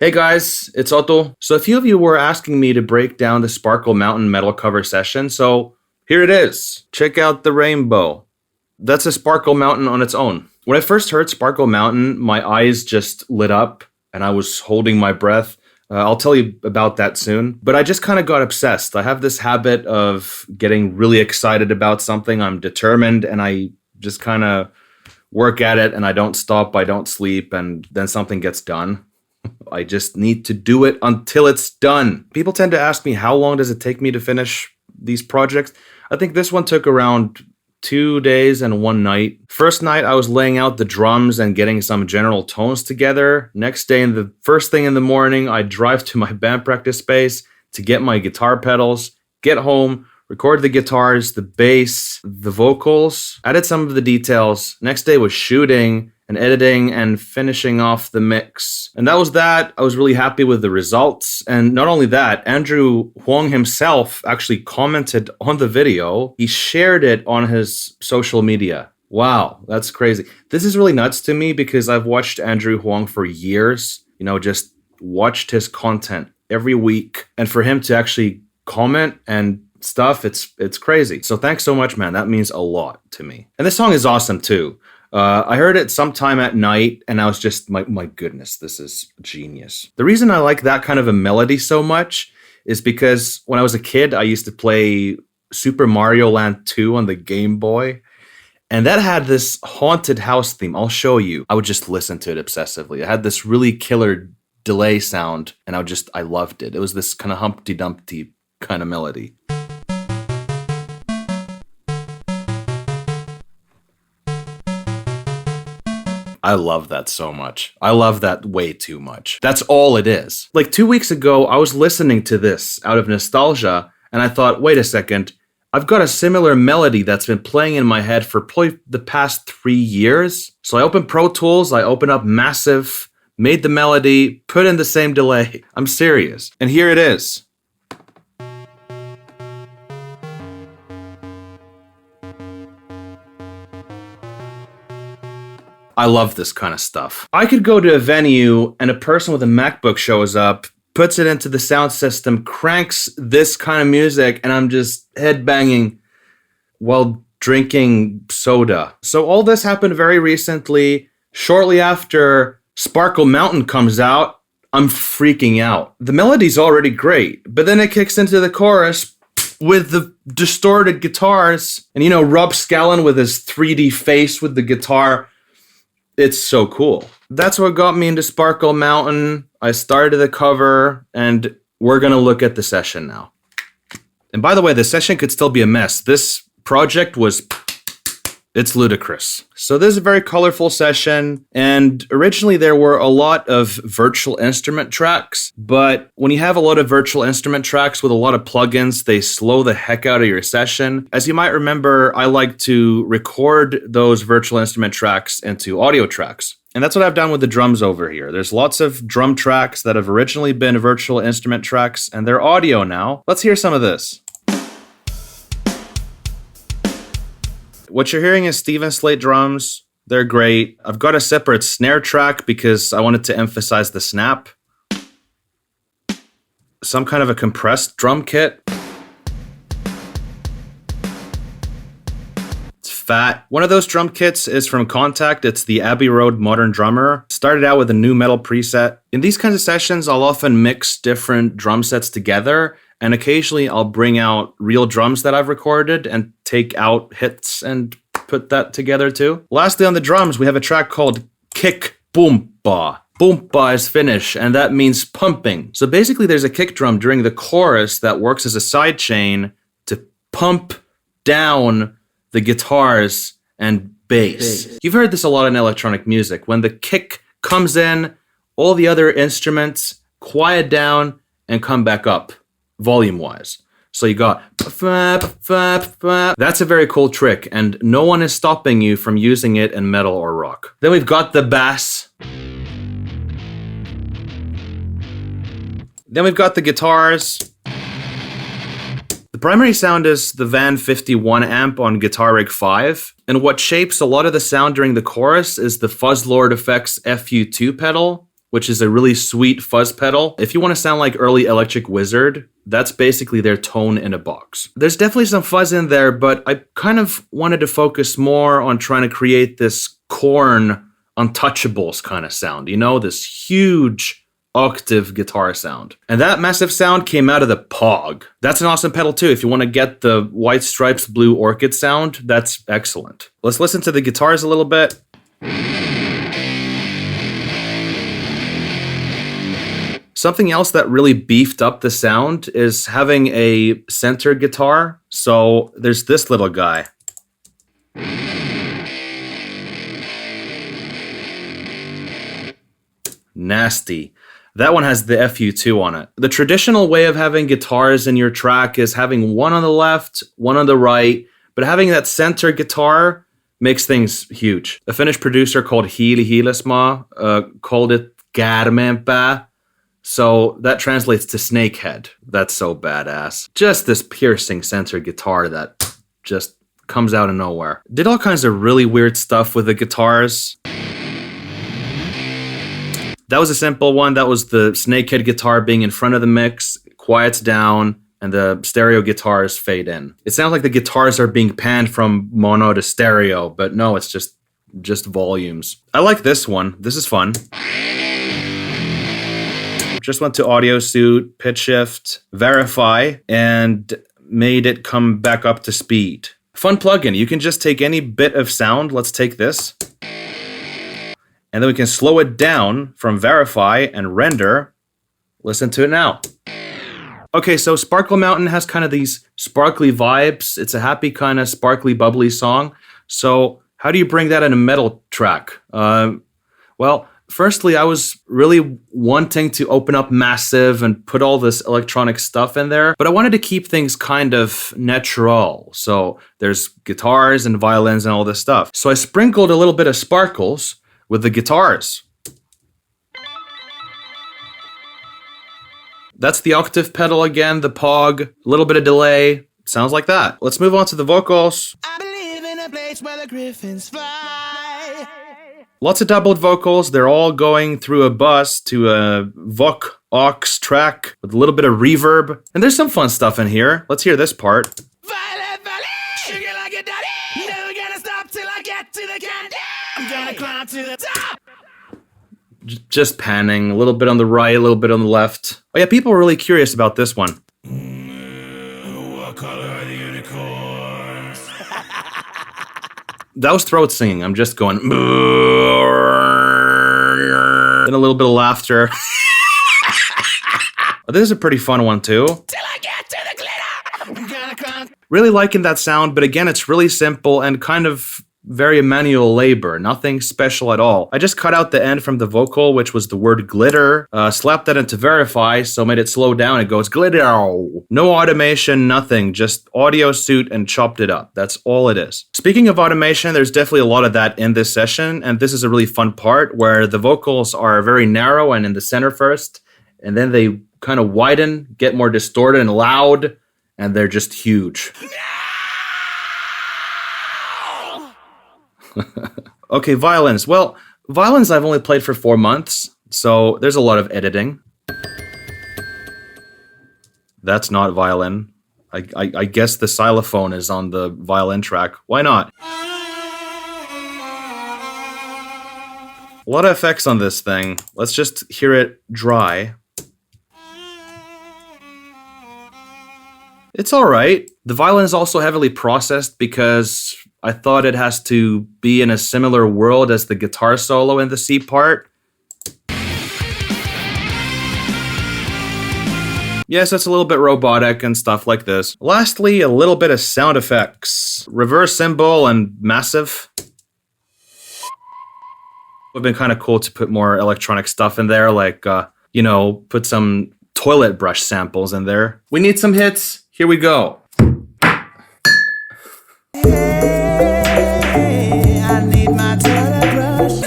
Hey guys, it's Otto. So a few of you were asking me to break down the Sparkle Mountain metal cover session, so here it is. Check out the rainbow. That's a Sparkle Mountain on its own. When I first heard Sparkle Mountain, my eyes just lit up and I was holding my breath. I'll tell you about that soon. But I just kind of got obsessed. I have this habit of getting really excited about something. I'm determined and I just kind of work at it and I don't stop, I don't sleep, and then something gets done. I just need to do it until it's done. People tend to ask me, how long does it take me to finish these projects? I think this one took around 2 days and 1 night. First night, I was laying out the drums and getting some general tones together. Next day, the first thing in the morning, I drive to my band practice space to get my guitar pedals, get home, record the guitars, the bass, the vocals, added some of the details. Next day was shooting and editing and finishing off the mix. And that was that. I was really happy with the results. And not only that, Andrew Huang himself actually commented on the video. He shared it on his social media. Wow, that's crazy. This is really nuts to me because I've watched Andrew Huang for years, just watched his content every week. And for him to actually comment and stuff, it's crazy. So thanks so much, man. That means a lot to me. And this song is awesome too. I heard it sometime at night and I was just, my goodness, this is genius. The reason I like that kind of a melody so much is because when I was a kid, I used to play Super Mario Land 2 on the Game Boy. And that had this haunted house theme. I'll show you. I would just listen to it obsessively. It had this really killer delay sound and I loved it. It was this kind of Humpty Dumpty kind of melody. I love that so much. I love that way too much. That's all it is. Like 2 weeks ago, I was listening to this out of nostalgia, and I thought, wait a second, I've got a similar melody that's been playing in my head for probably the past 3 years. So I opened Pro Tools, I opened up Massive, made the melody, put in the same delay. I'm serious. And here it is. I love this kind of stuff. I could go to a venue and a person with a MacBook shows up, puts it into the sound system, cranks this kind of music, and I'm just headbanging while drinking soda. So all this happened very recently. Shortly after Sparkle Mountain comes out, I'm freaking out. The melody's already great, but then it kicks into the chorus with the distorted guitars. And Rob Scallon with his 3D face with the guitar. It's so cool. That's what got me into Sparkle Mountain. I started the cover, and we're going to look at the session now. And by the way, the session could still be a mess. This project it's ludicrous. So this is a very colorful session, and originally there were a lot of virtual instrument tracks, but when you have a lot of virtual instrument tracks with a lot of plugins, they slow the heck out of your session. As you might remember, I like to record those virtual instrument tracks into audio tracks. And that's what I've done with the drums over here. There's lots of drum tracks that have originally been virtual instrument tracks, and they're audio now. Let's hear some of this. What you're hearing is Steven Slate drums. They're great. I've got a separate snare track because I wanted to emphasize the snap. Some kind of a compressed drum kit. It's fat. One of those drum kits is from Contact. It's the Abbey Road Modern Drummer. Started out with a new metal preset. In these kinds of sessions, I'll often mix different drum sets together. And occasionally I'll bring out real drums that I've recorded and take out hits and put that together too. Lastly, on the drums, we have a track called Kick Boom Ba. Boom Ba is Finnish, and that means pumping. So basically there's a kick drum during the chorus that works as a side chain to pump down the guitars and bass. You've heard this a lot in electronic music. When the kick comes in, all the other instruments quiet down and come back up. Volume-wise. So you got that's a very cool trick, and no one is stopping you from using it in metal or rock. Then we've got the bass. Then we've got the guitars. The primary sound is the Van 51 amp on Guitar Rig 5, and what shapes a lot of the sound during the chorus is the Fuzzlord Effects FU2 pedal. which is a really sweet fuzz pedal. If you want to sound like early Electric Wizard, that's basically their tone in a box. There's definitely some fuzz in there, but I kind of wanted to focus more on trying to create this Korn Untouchables kind of sound, this huge octave guitar sound. And that massive sound came out of the Pog. That's an awesome pedal too. If you want to get the White Stripes Blue Orchid sound, that's excellent. Let's listen to the guitars a little bit. Something else that really beefed up the sound is having a center guitar. So there's this little guy. Nasty. That one has the FU2 on it. The traditional way of having guitars in your track is having one on the left, one on the right, but having that center guitar makes things huge. A Finnish producer called Hiili Hiilasmaa called it Käärmeenpää. So that translates to snakehead. That's so badass. Just this piercing center guitar that just comes out of nowhere. Did all kinds of really weird stuff with the guitars. That was a simple one. That was the snakehead guitar being in front of the mix, quiets down, and the stereo guitars fade in. It sounds like the guitars are being panned from mono to stereo, but no, it's just volumes. I like this one. This is fun. Just went to Audio Suite, Pitch Shift, Verify, and made it come back up to speed. Fun plugin. You can just take any bit of sound. Let's take this. And then we can slow it down from Verify and render. Listen to it now. Okay, so Sparkle Mountain has kind of these sparkly vibes. It's a happy kind of sparkly, bubbly song. So how do you bring that in a metal track? Well, firstly, I was really wanting to open up massive and put all this electronic stuff in there, but I wanted to keep things kind of natural. So there's guitars and violins and all this stuff. So I sprinkled a little bit of sparkles with the guitars. That's the octave pedal again, the Pog, a little bit of delay. Sounds like that. Let's move on to the vocals. I believe in a place where the griffins fly. Lots of doubled vocals. They're all going through a bus to a Voc aux track with a little bit of reverb. And there's some fun stuff in here. Let's hear this part. Violet, violet, sugar like a daddy. Never gonna stop till I get to the candy. I'm gonna climb to the top. Just panning, a little bit on the right, a little bit on the left. Oh yeah, people were really curious about this one. What color are the unicorns? That was throat singing. I'm just going. And a little bit of laughter. This is a pretty fun one too. Till I get to the glitter. I'm gonna climb. Really liking that sound, but again, it's really simple and kind of very manual labor, nothing special at all. I just cut out the end from the vocal, which was the word glitter, slapped that into Verify, so made it slow down. It goes glitter. No automation, nothing, just Audio Suite and chopped it up. That's all it is. Speaking of automation, there's definitely a lot of that in this session, and this is a really fun part where the vocals are very narrow and in the center first, and then they kind of widen, get more distorted and loud, and they're just huge. Okay, violins. Well, violins I've only played for 4 months, so there's a lot of editing. That's not violin. I guess the xylophone is on the violin track. Why not? A lot of effects on this thing. Let's just hear it dry. It's all right. The violin is also heavily processed because I thought it has to be in a similar world as the guitar solo in the C part. Yes, it's a little bit robotic and stuff like this. Lastly, a little bit of sound effects. Reverse cymbal and massive. It would have been kind of cool to put more electronic stuff in there, like, put some toilet brush samples in there. We need some hits. Here we go. I need my toilet brush.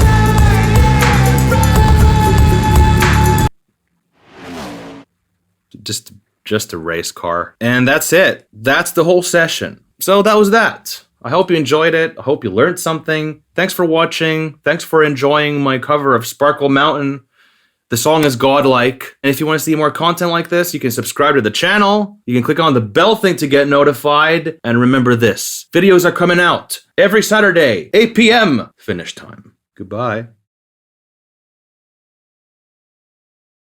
Just a race car. And that's it. That's the whole session. So that was that. I hope you enjoyed it. I hope you learned something. Thanks for watching. Thanks for enjoying my cover of Sparkle Mountain. The song is godlike. And if you want to see more content like this, you can subscribe to the channel. You can click on the bell thing to get notified. And remember this, videos are coming out every Saturday, 8 p.m. finish time. Goodbye.